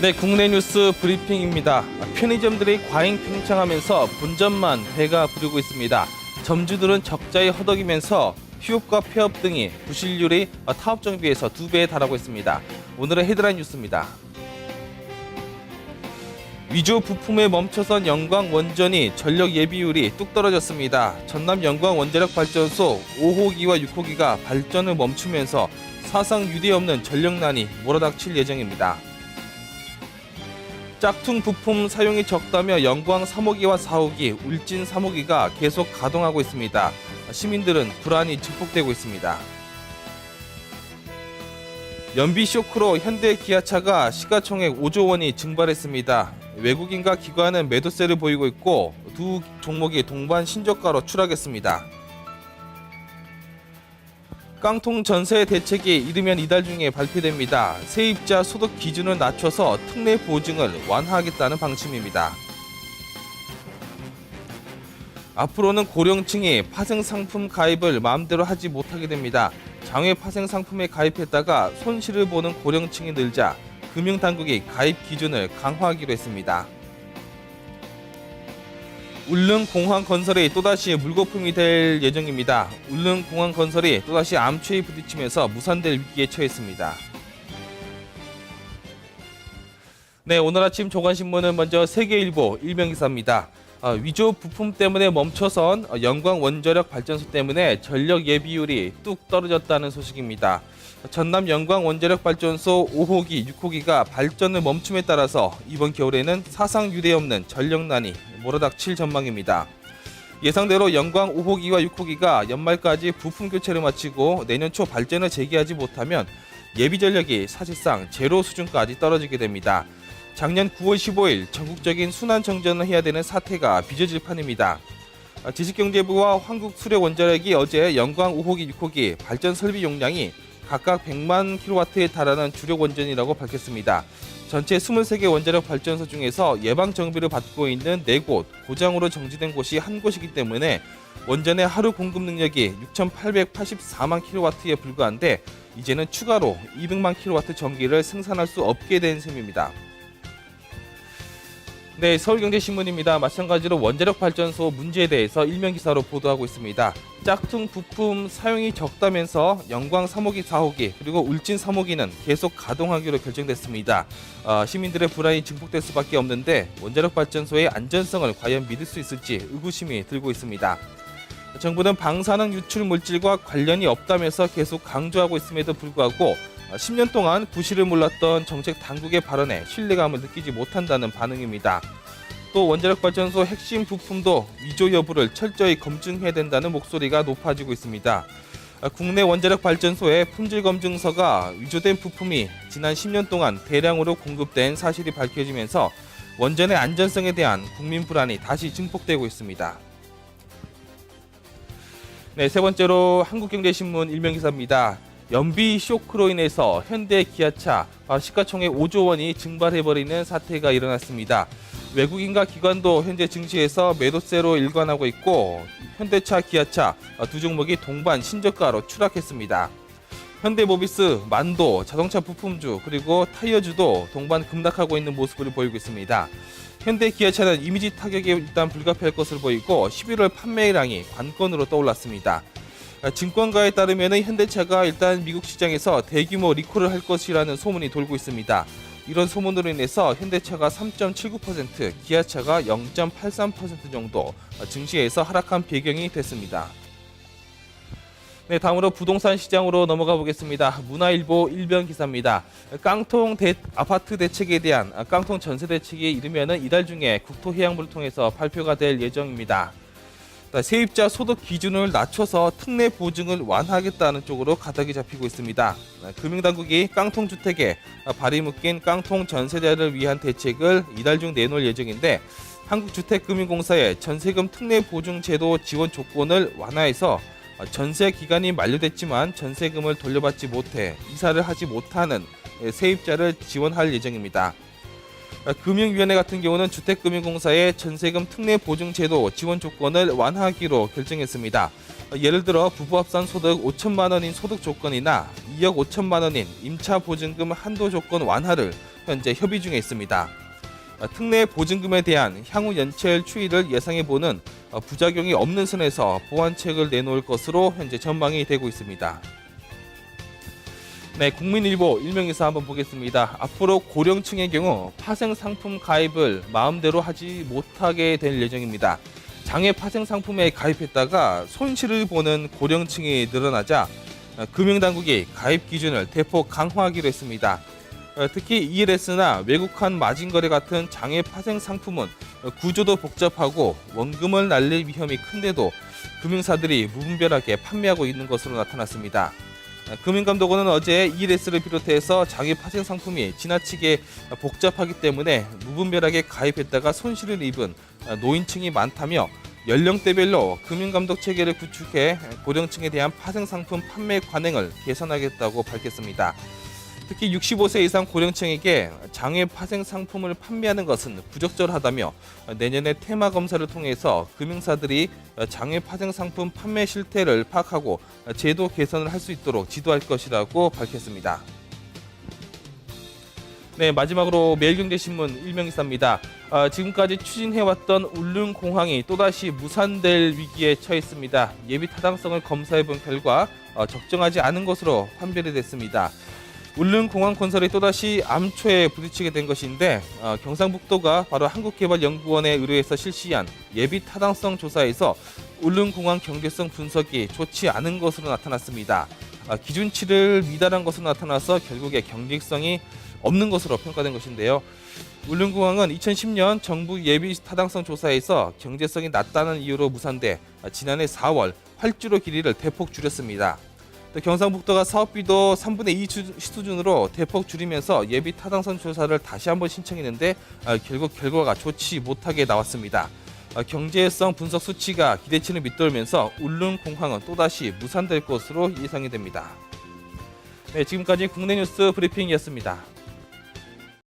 네, 국내 뉴스 브리핑입니다. 편의점들이 과잉 팽창하면서 본점만 배가 부르고 있습니다. 점주들은 적자에 허덕이면서 휴업과 폐업 등이 부실률이 타업종 비해서 2배에 달하고 있습니다. 오늘의 헤드라인 뉴스입니다. 위조 부품에 멈춰선 영광 원전이 전력 예비율이 뚝 떨어졌습니다. 전남 영광 원자력 발전소 5호기와 6호기가 발전을 멈추면서 사상 유례 없는 전력난이 몰아닥칠 예정입니다. 짝퉁 부품 사용이 적다며 영광 3호기와 4호기, 울진 3호기가 계속 가동하고 있습니다. 시민들은 불안이 증폭되고 있습니다. 연비 쇼크로 현대 기아차가 시가총액 5조 원이 증발했습니다. 외국인과 기관은 매도세를 보이고 있고 두 종목이 동반 신저가로 추락했습니다. 깡통 전세 대책이 이르면 이달 중에 발표됩니다. 세입자 소득 기준을 낮춰서 특례 보증을 완화하겠다는 방침입니다. 앞으로는 고령층이 파생상품 가입을 마음대로 하지 못하게 됩니다. 장외 파생상품에 가입했다가 손실을 보는 고령층이 늘자 금융당국이 가입 기준을 강화하기로 했습니다. 울릉공항건설이 또다시 물거품이 될 예정입니다. 울릉공항건설이 또다시 암초에 부딪히면서 무산될 위기에 처했습니다. 네, 오늘 아침 조간신문은 먼저 세계일보 일면기사입니다. 위조 부품 때문에 멈춰선 영광 원자력 발전소 때문에 전력 예비율이 뚝 떨어졌다는 소식입니다. 전남 영광 원자력 발전소 5호기, 6호기가 발전을 멈춤에 따라서 이번 겨울에는 사상 유례 없는 전력난이 몰아닥칠 전망입니다. 예상대로 영광 5호기와 6호기가 연말까지 부품 교체를 마치고 내년 초 발전을 재개하지 못하면 예비 전력이 사실상 제로 수준까지 떨어지게 됩니다. 작년 9월 15일 전국적인 순환 정전을 해야 되는 사태가 빚어질 판입니다. 지식경제부와 한국수력원자력이 어제 영광 5호기, 6호기 발전 설비 용량이 각각 100만 킬로와트에 달하는 주력 원전이라고 밝혔습니다. 전체 23개 원자력 발전소 중에서 예방 정비를 받고 있는 4곳, 고장으로 정지된 곳이 한 곳이기 때문에 원전의 하루 공급 능력이 6,884만 킬로와트에 불과한데 이제는 추가로 200만 킬로와트 전기를 생산할 수 없게 된 셈입니다. 네, 서울경제신문입니다. 마찬가지로 원자력 발전소 문제에 대해서 일면기사로 보도하고 있습니다. 짝퉁 부품 사용이 적다면서 영광 3호기, 4호기 그리고 울진 3호기는 계속 가동하기로 결정됐습니다. 시민들의 불안이 증폭될 수밖에 없는데 원자력 발전소의 안전성을 과연 믿을 수 있을지 의구심이 들고 있습니다. 정부는 방사능 유출 물질과 관련이 없다면서 계속 강조하고 있음에도 불구하고 10년 동안 부실을 몰랐던 정책 당국의 발언에 신뢰감을 느끼지 못한다는 반응입니다. 또 원자력 발전소 핵심 부품도 위조 여부를 철저히 검증해야 된다는 목소리가 높아지고 있습니다. 국내 원자력 발전소의 품질 검증서가 위조된 부품이 지난 10년 동안 대량으로 공급된 사실이 밝혀지면서 원전의 안전성에 대한 국민 불안이 다시 증폭되고 있습니다. 네, 세 번째로 한국경제신문 일면기사입니다. 연비 쇼크로 인해서 현대 기아차 시가총액 5조 원이 증발해버리는 사태가 일어났습니다. 외국인과 기관도 현재 증시에서 매도세로 일관하고 있고 현대차, 기아차 두 종목이 동반 신저가로 추락했습니다. 현대모비스, 만도, 자동차 부품주 그리고 타이어주도 동반 급락하고 있는 모습을 보이고 있습니다. 현대 기아차는 이미지 타격에 일단 불가피할 것으로 보이고 11월 판매량이 관건으로 떠올랐습니다. 증권가에 따르면 현대차가 일단 미국 시장에서 대규모 리콜을 할 것이라는 소문이 돌고 있습니다. 이런 소문으로 인해서 현대차가 3.79%, 기아차가 0.83% 정도 증시에서 하락한 배경이 됐습니다. 네, 다음으로 부동산 시장으로 넘어가 보겠습니다. 문화일보 일면 기사입니다. 깡통 아파트 대책에 대한 깡통 전세 대책이 이르면은 이달 중에 국토해양부를 통해서 발표가 될 예정입니다. 세입자 소득 기준을 낮춰서 특례 보증을 완화하겠다는 쪽으로 가닥이 잡히고 있습니다. 금융당국이 깡통 주택에 발이 묶인 깡통 전세자를 위한 대책을 이달 중 내놓을 예정인데 한국주택금융공사의 전세금 특례 보증 제도 지원 조건을 완화해서 전세 기간이 만료됐지만 전세금을 돌려받지 못해 이사를 하지 못하는 세입자를 지원할 예정입니다. 금융위원회 같은 경우는 주택금융공사의 전세금 특례 보증 제도 지원 조건을 완화하기로 결정했습니다. 예를 들어 부부 합산 소득 5천만 원인 소득 조건이나 2억 5천만 원인 임차 보증금 한도 조건 완화를 현재 협의 중에 있습니다. 특례 보증금에 대한 향후 연체율 추이를 예상해보는 부작용이 없는 선에서 보완책을 내놓을 것으로 현재 전망이 되고 있습니다. 네, 국민일보 일명기사 한번 보겠습니다. 앞으로 고령층의 경우 파생 상품 가입을 마음대로 하지 못하게 될 예정입니다. 장외 파생 상품에 가입했다가 손실을 보는 고령층이 늘어나자 금융당국이 가입 기준을 대폭 강화하기로 했습니다. 특히 ELS나 외국환 마진거래 같은 장외 파생 상품은 구조도 복잡하고 원금을 날릴 위험이 큰데도 금융사들이 무분별하게 판매하고 있는 것으로 나타났습니다. 금융감독원은 어제 ELS를 비롯해서 장외 파생 상품이 지나치게 복잡하기 때문에 무분별하게 가입했다가 손실을 입은 노인층이 많다며 연령대별로 금융감독 체계를 구축해 고령층에 대한 파생 상품 판매 관행을 개선하겠다고 밝혔습니다. 특히 65세 이상 고령층에게 장외 파생 상품을 판매하는 것은 부적절하다며 내년에 테마 검사를 통해서 금융사들이 장외 파생 상품 판매 실태를 파악하고 제도 개선을 할 수 있도록 지도할 것이라고 밝혔습니다. 네, 마지막으로 매일경제신문 일명기사입니다. 지금까지 추진해왔던 울릉공항이 또다시 무산될 위기에 처했습니다. 예비 타당성을 검사해본 결과 적정하지 않은 것으로 판별이 됐습니다. 울릉공항 건설이 또다시 암초에 부딪히게 된 것인데 경상북도가 바로 한국개발연구원에 의뢰해서 실시한 예비 타당성 조사에서 울릉공항 경제성 분석이 좋지 않은 것으로 나타났습니다. 기준치를 미달한 것으로 나타나서 결국에 경직성이 없는 것으로 평가된 것인데요. 울릉공항은 2010년 정부 예비 타당성 조사에서 경제성이 낮다는 이유로 무산돼 지난해 4월 활주로 길이를 대폭 줄였습니다. 또 경상북도가 사업비도 3분의 2 수준으로 대폭 줄이면서 예비 타당성 조사를 다시 한번 신청했는데 결국 결과가 좋지 못하게 나왔습니다. 경제성 분석 수치가 기대치를 밑돌면서 울릉공항은 또다시 무산될 것으로 예상이 됩니다. 네, 지금까지 국내 뉴스 브리핑이었습니다.